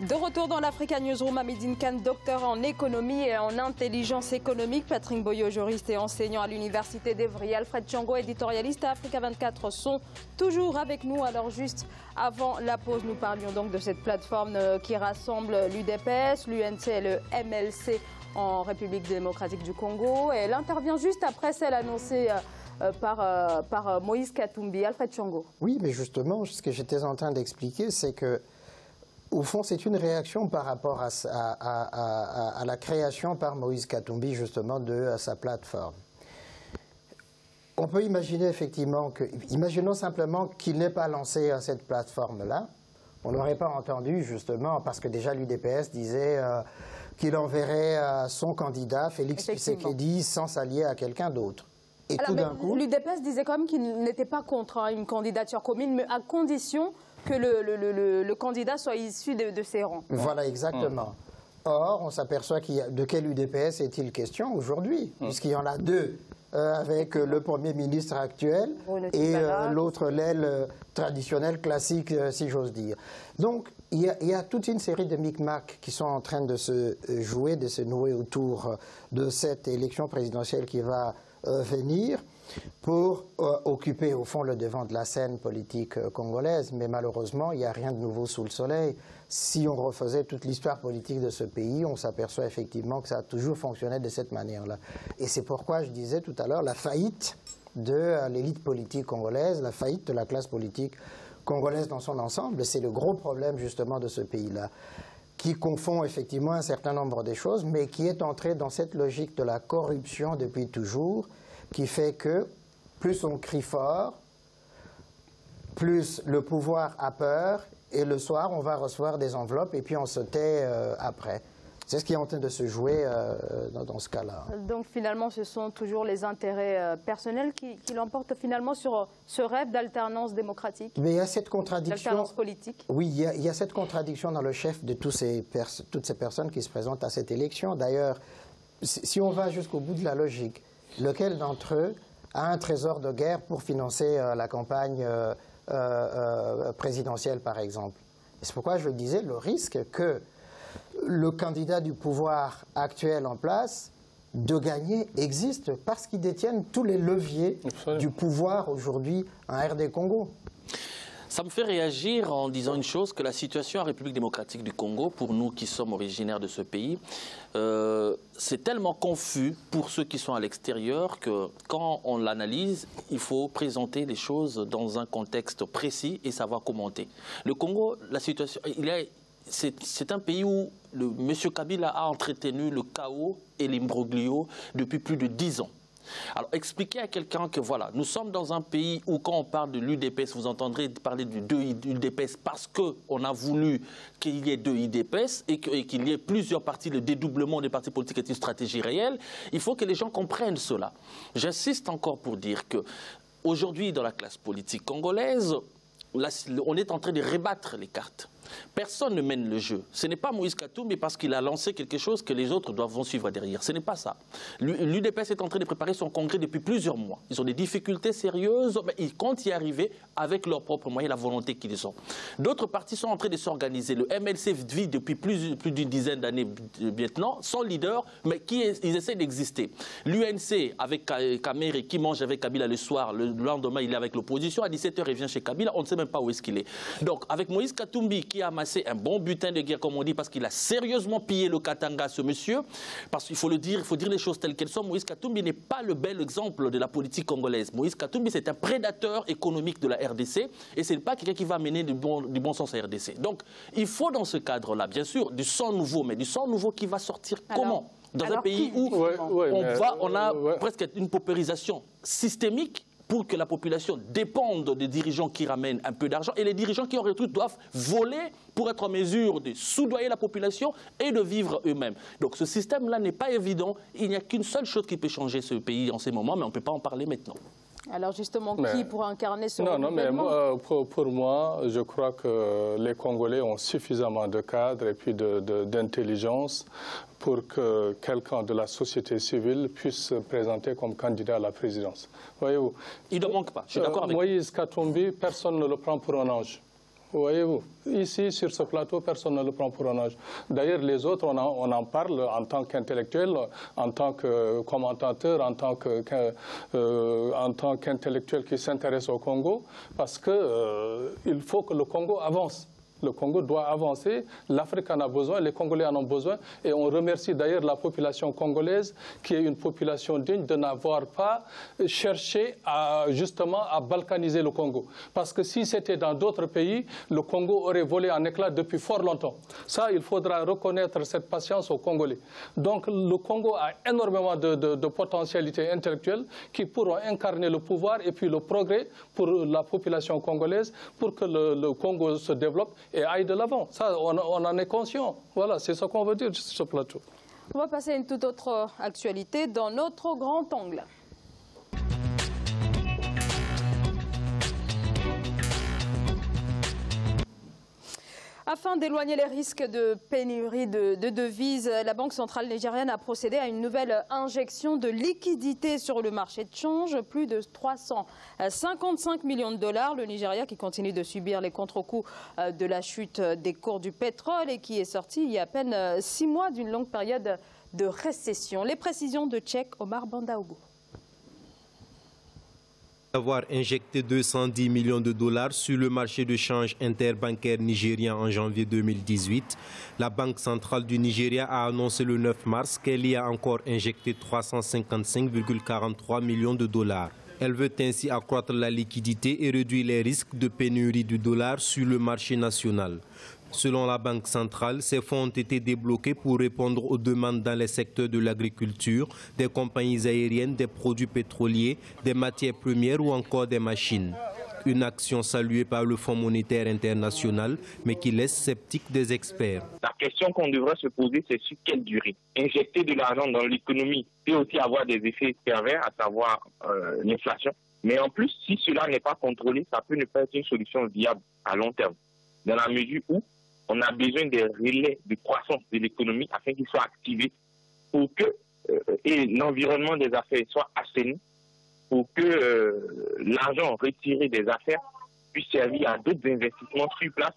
De retour dans l'Africa Newsroom, Hamidine Kane, docteur en économie et en intelligence économique. Patrick Boyo, juriste et enseignant à l'Université d'Evry. Alfred Thiong'o, éditorialiste à Africa 24, sont toujours avec nous. Alors juste avant la pause, nous parlions donc de cette plateforme qui rassemble l'UDPS, l'UNC et le MLC en République démocratique du Congo. Et elle intervient juste après celle annoncée par Moïse Katumbi. Alfred Thiong'o. Oui, mais justement, ce que j'étais en train d'expliquer, c'est que au fond, c'est une réaction par rapport à la création par Moïse Katumbi, justement, de sa plateforme. On peut imaginer effectivement que, imaginons simplement qu'il n'ait pas lancé cette plateforme-là. On n'aurait pas entendu, justement, parce que déjà l'UDPS disait qu'il enverrait son candidat, Félix Tshisekedi, sans s'allier à quelqu'un d'autre. Et tout d'un coup, l'UDPS disait quand même qu'il n'était pas contre une candidature commune, mais à condition que le candidat soit issu de ses rangs. Voilà, exactement. Or, on s'aperçoit de quel UDPS est-il question aujourd'hui, puisqu'il y en a deux, avec le Premier ministre actuel et l'autre, l'aile traditionnelle, classique, si j'ose dire. Donc, il y a toute une série de micmacs qui sont en train de se jouer, de se nouer autour de cette élection présidentielle qui va venir pour occuper au fond le devant de la scène politique congolaise, mais malheureusement il n'y a rien de nouveau sous le soleil. Si on refaisait toute l'histoire politique de ce pays, on s'aperçoit effectivement que ça a toujours fonctionné de cette manière-là. Et c'est pourquoi je disais tout à l'heure la faillite de l'élite politique congolaise, la faillite de la classe politique congolaise dans son ensemble, c'est le gros problème justement de ce pays-là, qui confond effectivement un certain nombre de choses, mais qui est entré dans cette logique de la corruption depuis toujours, qui fait que plus on crie fort, plus le pouvoir a peur, et le soir on va recevoir des enveloppes et puis on se tait après. C'est ce qui est en train de se jouer dans ce cas-là. Donc finalement, ce sont toujours les intérêts personnels qui l'emportent finalement sur ce rêve d'alternance démocratique. Mais il y a cette contradiction. D'alternance politique. Oui, il y a cette contradiction dans le chef de toutes ces personnes qui se présentent à cette élection. D'ailleurs, si on va jusqu'au bout de la logique, lequel d'entre eux a un trésor de guerre pour financer la campagne présidentielle, par exemple? Et c'est pourquoi je disais le risque que le candidat du pouvoir actuel en place de gagner existe parce qu'ils détiennent tous les leviers du pouvoir aujourd'hui en RD Congo. Ça me fait réagir en disant une chose, que la situation en République démocratique du Congo, pour nous qui sommes originaires de ce pays, c'est tellement confus pour ceux qui sont à l'extérieur que quand on l'analyse, il faut présenter les choses dans un contexte précis et savoir commenter. Le Congo, la situation, c'est un pays où M. Kabila a entretenu le chaos et l'imbroglio depuis plus de 10 ans. Alors, expliquer à quelqu'un que voilà, nous sommes dans un pays où quand on parle de l'UDPS, vous entendrez parler de deux UDPS parce qu'on a voulu qu'il y ait deux UDPS et qu'il y ait plusieurs partis, le dédoublement des partis politiques est une stratégie réelle. Il faut que les gens comprennent cela. J'insiste encore pour dire que aujourd'hui, dans la classe politique congolaise, on est en train de rebattre les cartes. Personne ne mène le jeu. Ce n'est pas Moïse Katumbi parce qu'il a lancé quelque chose que les autres vont suivre derrière. Ce n'est pas ça. L'UDPS est en train de préparer son congrès depuis plusieurs mois. Ils ont des difficultés sérieuses, mais ils comptent y arriver avec leurs propres moyens, la volonté qu'ils ont. D'autres partis sont en train de s'organiser. Le MLC vit depuis plus d'une dizaine d'années maintenant, sans leader, mais ils essaient d'exister. L'UNC avec Kamere qui mange avec Kabila le soir, le lendemain il est avec l'opposition, à 17h il vient chez Kabila, on ne sait même pas où est-ce qu'il est. Donc avec Moïse Katumbi qui a amassé un bon butin de guerre, comme on dit, parce qu'il a sérieusement pillé le Katanga, ce monsieur. Parce qu'il faut le dire, il faut dire les choses telles qu'elles sont. Moïse Katumbi n'est pas le bel exemple de la politique congolaise. Moïse Katumbi, c'est un prédateur économique de la RDC et ce n'est pas quelqu'un qui va mener du bon sens à RDC. Donc, il faut dans ce cadre-là, bien sûr, du sang nouveau, mais du sang nouveau qui va sortir comment? Dans un pays où on a presque une paupérisation systémique, pour que la population dépende des dirigeants qui ramènent un peu d'argent. Et les dirigeants qui en retour doivent voler pour être en mesure de soudoyer la population et de vivre eux-mêmes. Donc ce système-là n'est pas évident. Il n'y a qu'une seule chose qui peut changer ce pays en ces moments, mais on ne peut pas en parler maintenant. Alors justement, qui pourra incarner ce Non, mais pour moi, je crois que les Congolais ont suffisamment de cadres et puis d'intelligence pour que quelqu'un de la société civile puisse se présenter comme candidat à la présidence. Voyez-vous, il ne manque pas, je suis d'accord avec vous. Moïse Katumbi, personne ne le prend pour un ange. Voyez-vous, ici, sur ce plateau, personne ne le prend pour un ange. D'ailleurs, les autres, on en parle en tant qu'intellectuel, en tant que commentateur, en tant qu'intellectuel qui s'intéresse au Congo, parce qu'il faut que le Congo avance. Le Congo doit avancer, l'Afrique en a besoin, les Congolais en ont besoin. Et on remercie d'ailleurs la population congolaise, qui est une population digne, de n'avoir pas cherché justement à balkaniser le Congo. Parce que si c'était dans d'autres pays, le Congo aurait volé en éclats depuis fort longtemps. Ça, il faudra reconnaître cette patience aux Congolais. Donc le Congo a énormément de potentialités intellectuelles qui pourront incarner le pouvoir et puis le progrès pour la population congolaise, pour que le Congo se développe et aille de l'avant. Ça, on en est conscient. Voilà, c'est ce qu'on veut dire sur ce plateau. On va passer à une toute autre actualité dans notre grand angle. Afin d'éloigner les risques de pénurie de devises, la Banque centrale nigériane a procédé à une nouvelle injection de liquidités sur le marché de change, plus de 355 millions de dollars. Le Nigeria qui continue de subir les contre-coups de la chute des cours du pétrole et qui est sorti il y a à peine 6 mois d'une longue période de récession. Les précisions de Tchèque Omar Bandaogo. Avoir injecté 210 millions de dollars sur le marché de change interbancaire nigérien en janvier 2018, la Banque centrale du Nigeria a annoncé le 9 mars qu'elle y a encore injecté 355,43 millions de dollars. Elle veut ainsi accroître la liquidité et réduire les risques de pénurie du dollar sur le marché national. Selon la Banque centrale, ces fonds ont été débloqués pour répondre aux demandes dans les secteurs de l'agriculture, des compagnies aériennes, des produits pétroliers, des matières premières ou encore des machines. Une action saluée par le Fonds monétaire international, mais qui laisse sceptiques des experts. La question qu'on devrait se poser, c'est sur quelle durée. Injecter de l'argent dans l'économie peut aussi avoir des effets pervers, à savoir l'inflation. Mais en plus, si cela n'est pas contrôlé, ça peut ne pas être une solution viable à long terme. Dans la mesure où on a besoin des relais de croissance de l'économie afin qu'ils soient activés pour que l'environnement des affaires soit assaini, pour que l'argent retiré des affaires puisse servir à d'autres investissements sur place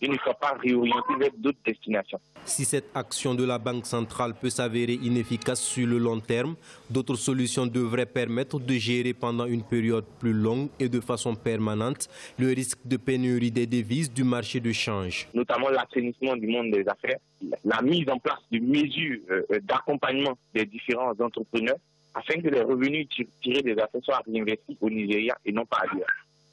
et ne soit pas réorienté vers d'autres destinations. Si cette action de la Banque centrale peut s'avérer inefficace sur le long terme, d'autres solutions devraient permettre de gérer pendant une période plus longue et de façon permanente le risque de pénurie des devises du marché de change. Notamment l'assainissement du monde des affaires, la mise en place de mesures d'accompagnement des différents entrepreneurs afin que les revenus tirés des affaires soient réinvestis au Nigeria et non pas ailleurs,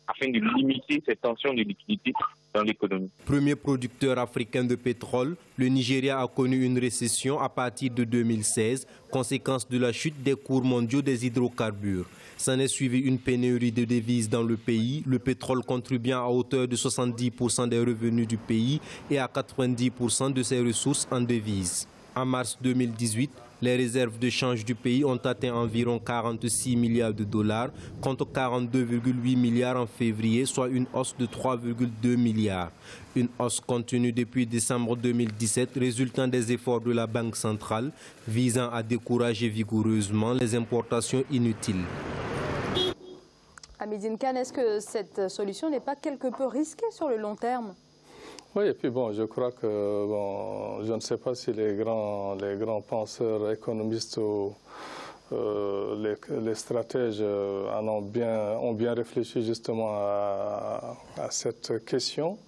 afin de limiter cette tension de liquidité dans l'économie. Premier producteur africain de pétrole, le Nigeria a connu une récession à partir de 2016, conséquence de la chute des cours mondiaux des hydrocarbures. S'en est suivi une pénurie de devises dans le pays, le pétrole contribuant à hauteur de 70% des revenus du pays et à 90% de ses ressources en devises. En mars 2018, les réserves de change du pays ont atteint environ 46 milliards de dollars contre 42,8 milliards en février, soit une hausse de 3,2 milliards. Une hausse continue depuis décembre 2017 résultant des efforts de la Banque centrale visant à décourager vigoureusement les importations inutiles. Hamidine Kane, est-ce que cette solution n'est pas quelque peu risquée sur le long terme ? Oui, et puis bon, je crois que, je ne sais pas si les grands penseurs économistes ou les stratèges ont bien réfléchi justement à cette question,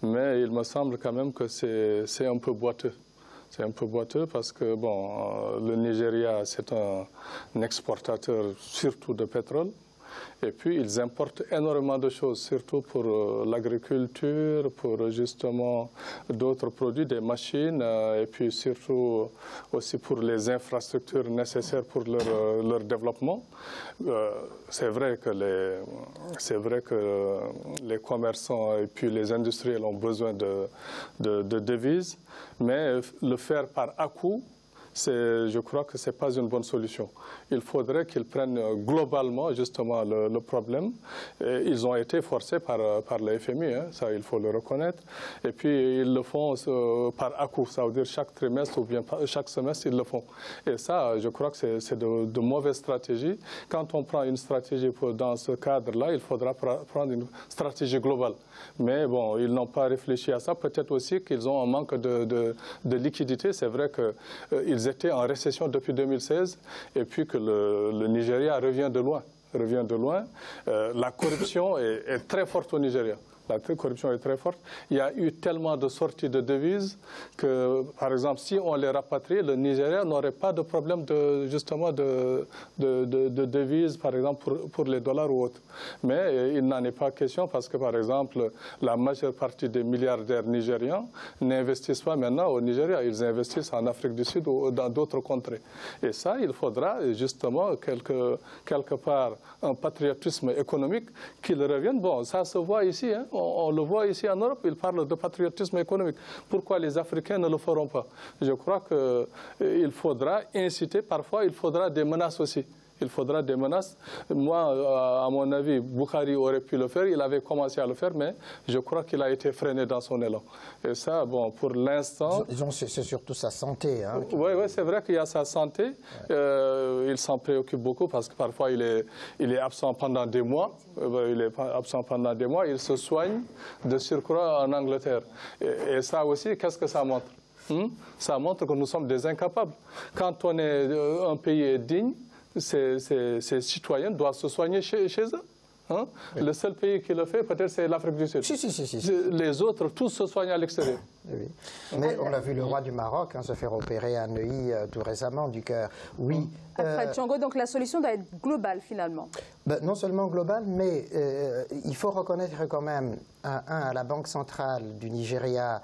mais il me semble quand même que c'est un peu boiteux. C'est un peu boiteux parce que, le Nigeria, c'est un exportateur surtout de pétrole. Et puis, ils importent énormément de choses, surtout pour l'agriculture, pour justement d'autres produits, des machines, et puis surtout aussi pour les infrastructures nécessaires pour leur développement. C'est vrai que les commerçants et puis les industriels ont besoin de devises, mais le faire par à-coup, je crois que ce n'est pas une bonne solution. Il faudrait qu'ils prennent globalement justement le problème. Et ils ont été forcés par le FMI, hein, ça il faut le reconnaître. Et puis ils le font par à-coup, ça veut dire chaque trimestre ou bien chaque semestre ils le font. Et ça, je crois que c'est de mauvaises stratégies. Quand on prend une stratégie dans ce cadre-là, il faudra prendre une stratégie globale. Mais bon, ils n'ont pas réfléchi à ça. Peut-être aussi qu'ils ont un manque de liquidité. C'est vrai qu'ils étaient en récession depuis 2016 et puis que le Nigeria revient de loin. La corruption est très forte au Nigeria. La corruption est très forte. Il y a eu tellement de sorties de devises que, par exemple, si on les rapatrie, le Nigeria n'aurait pas de problème justement de devises, par exemple, pour les dollars ou autres. Mais il n'en est pas question parce que, par exemple, la majeure partie des milliardaires nigérians n'investissent pas maintenant au Nigeria. Ils investissent en Afrique du Sud ou dans d'autres contrées. Et ça, il faudra justement quelque part un patriotisme économique qu'il revienne. Bon, ça se voit ici, hein. On le voit ici en Europe, ils parlent de patriotisme économique. Pourquoi les Africains ne le feront pas? Je crois qu'il faudra inciter, parfois il faudra des menaces aussi. Il faudra des menaces. Moi, à mon avis, Buhari aurait pu le faire. Il avait commencé à le faire, mais je crois qu'il a été freiné dans son élan. Et ça, bon, pour l'instant... C'est surtout sa santé. Hein, oui, c'est vrai qu'il y a sa santé. Ouais. Il s'en préoccupe beaucoup parce que parfois, il est absent pendant des mois. Il se soigne de surcroît en Angleterre. Et ça aussi, qu'est-ce que ça montre? Ça montre que nous sommes des incapables. Quand un pays est digne, ces citoyens doivent se soigner chez eux. Hein? Oui. Le seul pays qui le fait, peut-être, c'est l'Afrique du Sud. Si. Les autres, tous se soignent à l'extérieur. Oui. Mais on a vu le roi du Maroc se faire opérer à Neuilly tout récemment du cœur. Oui. Alfred Tchango, donc la solution doit être globale finalement. Non seulement globale, mais il faut reconnaître quand même, à la Banque centrale du Nigeria,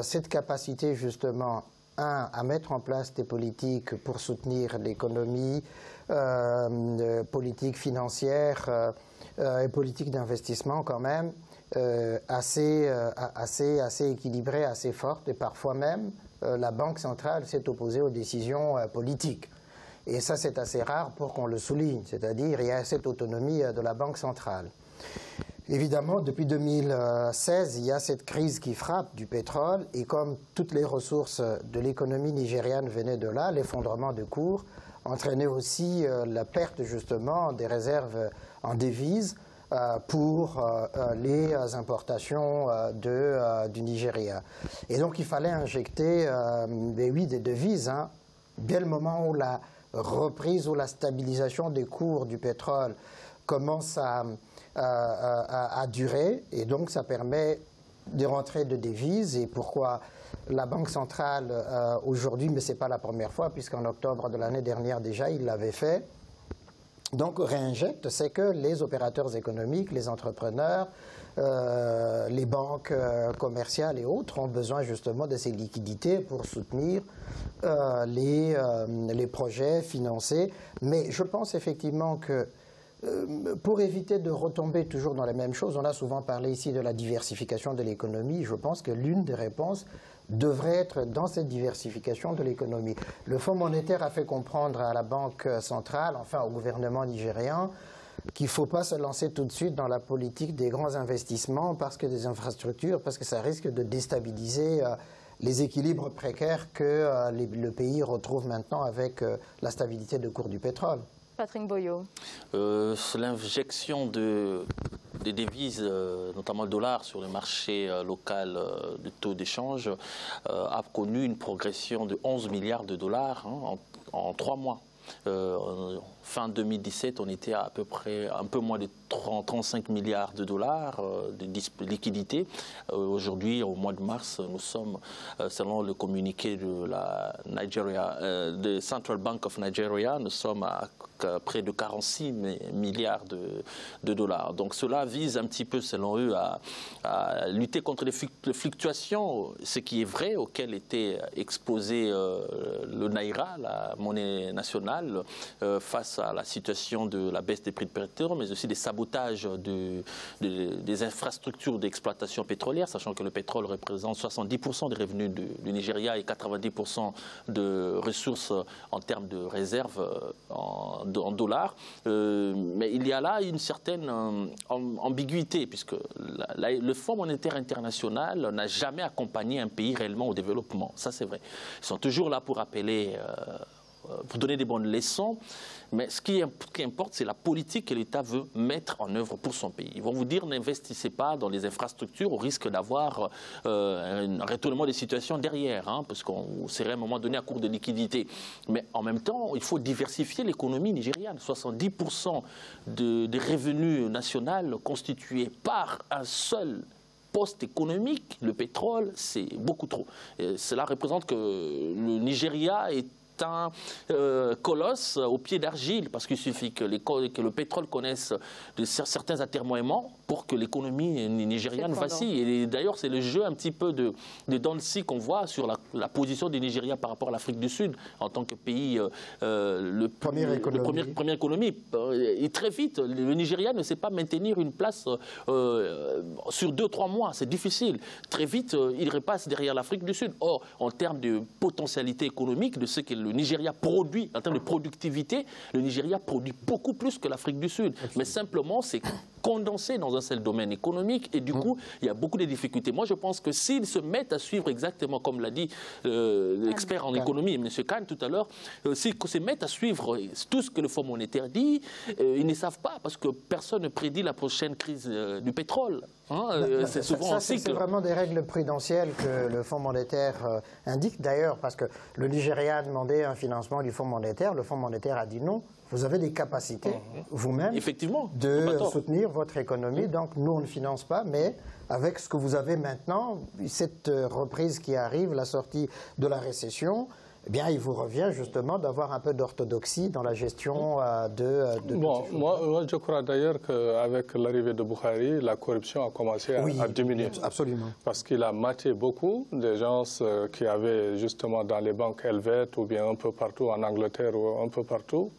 cette capacité justement, à mettre en place des politiques pour soutenir l'économie, politique financière et politique d'investissement quand même, assez équilibrée, assez forte, et parfois même la Banque centrale s'est opposée aux décisions politiques. Et ça, c'est assez rare pour qu'on le souligne, c'est-à-dire il y a cette autonomie de la Banque centrale. Évidemment, depuis 2016, il y a cette crise qui frappe du pétrole, et comme toutes les ressources de l'économie nigériane venaient de là, l'effondrement de cours entraînait aussi la perte justement des réserves en devises pour les importations du Nigeria. Et donc il fallait injecter des devises, hein, dès le moment où la reprise ou la stabilisation des cours du pétrole commence à durer, et donc ça permet de rentrer de devises. Et pourquoi la Banque centrale aujourd'hui, mais ce n'est pas la première fois, puisqu'en octobre de l'année dernière déjà, il l'avait fait, donc réinjecte, c'est que les opérateurs économiques, les entrepreneurs, les banques commerciales et autres ont besoin justement de ces liquidités pour soutenir les projets financés. Mais je pense effectivement que pour éviter de retomber toujours dans la même chose, on a souvent parlé ici de la diversification de l'économie. Je pense que l'une des réponses devrait être dans cette diversification de l'économie. Le Fonds monétaire a fait comprendre à la Banque centrale, enfin au gouvernement nigérian, qu'il ne faut pas se lancer tout de suite dans la politique des grands investissements parce que des infrastructures, parce que ça risque de déstabiliser les équilibres précaires que le pays retrouve maintenant avec la stabilité de cours du pétrole. Patrick Boyo. L'injection des devises, notamment le dollar, sur le marché local de taux d'échange a connu une progression de 11 milliards de dollars en 3 mois. Fin 2017, on était à peu près un peu moins de 35 milliards de dollars de liquidités. Aujourd'hui, au mois de mars, nous sommes, selon le communiqué de la Central Bank of Nigeria, nous sommes à près de 46 milliards de dollars. Donc cela vise un petit peu, selon eux, à lutter contre les fluctuations, ce qui est vrai, auquel était exposé le Naira, la monnaie nationale, face à la situation de la baisse des prix de pétrole, mais aussi des sabotages des infrastructures d'exploitation pétrolière, sachant que le pétrole représente 70% des revenus du Nigeria et 90% de ressources en termes de réserves en dollars. Mais il y a là une certaine ambiguïté, puisque le Fonds monétaire international n'a jamais accompagné un pays réellement au développement. Ça, c'est vrai. Ils sont toujours là pour appeler, pour donner des bonnes leçons. Mais ce qui importe, c'est la politique que l'État veut mettre en œuvre pour son pays. Ils vont vous dire, n'investissez pas dans les infrastructures au risque d'avoir un retournement des situations derrière, hein, parce qu'on serait à un moment donné à court de liquidité. Mais en même temps, il faut diversifier l'économie nigériane. 70% des revenus nationaux constitués par un seul poste économique, le pétrole, c'est beaucoup trop. Et cela représente que le Nigeria est un colosse au pied d'argile, parce qu'il suffit que le pétrole connaisse certains atermoiements pour que l'économie nigériane vacille. Et d'ailleurs, c'est le jeu un petit peu de dents de scie qu'on voit sur la position du Nigeria par rapport à l'Afrique du Sud, en tant que pays, première économie. Et très vite, le Nigeria ne sait pas maintenir une place sur 2-3 mois. C'est difficile. Très vite, il repasse derrière l'Afrique du Sud. Or, en termes de potentialité économique, de ce que le Nigeria produit, en termes de productivité, le Nigeria produit beaucoup plus que l'Afrique du Sud. Mais simplement, c'est condensé dans un seul domaine économique et du coup, il y a beaucoup de difficultés. Moi, je pense que s'ils se mettent à suivre exactement, comme l'a dit l'expert en économie, M. Khan tout à l'heure, s'ils se mettent à suivre tout ce que le Fonds monétaire dit, ils ne savent pas, parce que personne ne prédit la prochaine crise du pétrole. Hein, c'est souvent un cycle. C'est vraiment des règles prudentielles que le Fonds monétaire indique d'ailleurs, parce que le Nigeria a demandé un financement du Fonds monétaire, le Fonds monétaire a dit non. Vous avez des capacités vous-même de soutenir votre économie, donc nous on ne finance pas, mais avec ce que vous avez maintenant, cette reprise qui arrive, la sortie de la récession, eh bien, il vous revient justement d'avoir un peu d'orthodoxie dans la gestion Bon, moi, je crois d'ailleurs qu'avec l'arrivée de Buhari, la corruption a commencé à diminuer. Absolument. Parce qu'il a maté beaucoup des gens qui avaient justement dans les banques helvètes ou bien un peu partout en Angleterre ou un peu partout.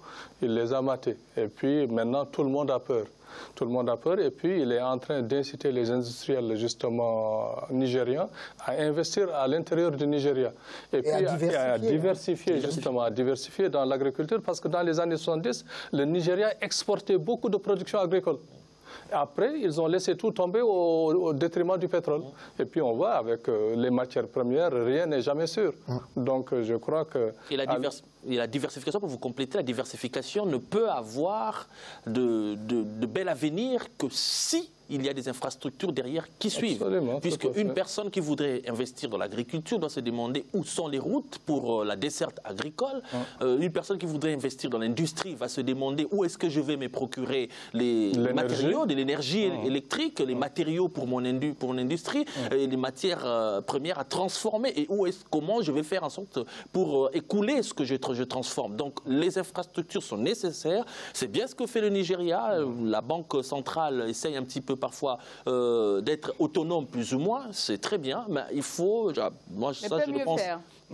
Il les a matés. Et puis maintenant, tout le monde a peur. Tout le monde a peur et puis il est en train d'inciter les industriels justement nigériens à investir à l'intérieur du Nigeria. Et puis à diversifier justement, à diversifier dans l'agriculture parce que dans les années 70, le Nigeria exportait beaucoup de production agricole. Après, ils ont laissé tout tomber au détriment du pétrole. Et puis on voit avec les matières premières, rien n'est jamais sûr. Donc je crois que... Et la diversification, pour vous compléter, la diversification ne peut avoir de bel avenir que si il y a des infrastructures derrière qui suivent. Puisque une personne qui voudrait investir dans l'agriculture doit se demander où sont les routes pour la desserte agricole. Une personne qui voudrait investir dans l'industrie va se demander où est-ce que je vais me procurer les matériaux, de l'énergie électrique, les matériaux pour mon industrie, et les matières premières à transformer et comment je vais faire en sorte pour écouler ce que je transforme. Donc les infrastructures sont nécessaires. C'est bien ce que fait le Nigeria. La Banque centrale essaye un petit peu parfois d'être autonome plus ou moins, c'est très bien, mais il faut, moi ça je le pense,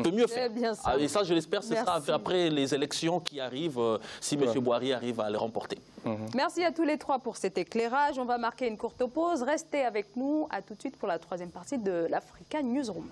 peut mieux faire. Et ça je l'espère, ce sera après les élections qui arrivent, si M. Buhari arrive à les remporter. Merci à tous les trois pour cet éclairage. On va marquer une courte pause. Restez avec nous, à tout de suite pour la troisième partie de l'Africa Newsroom.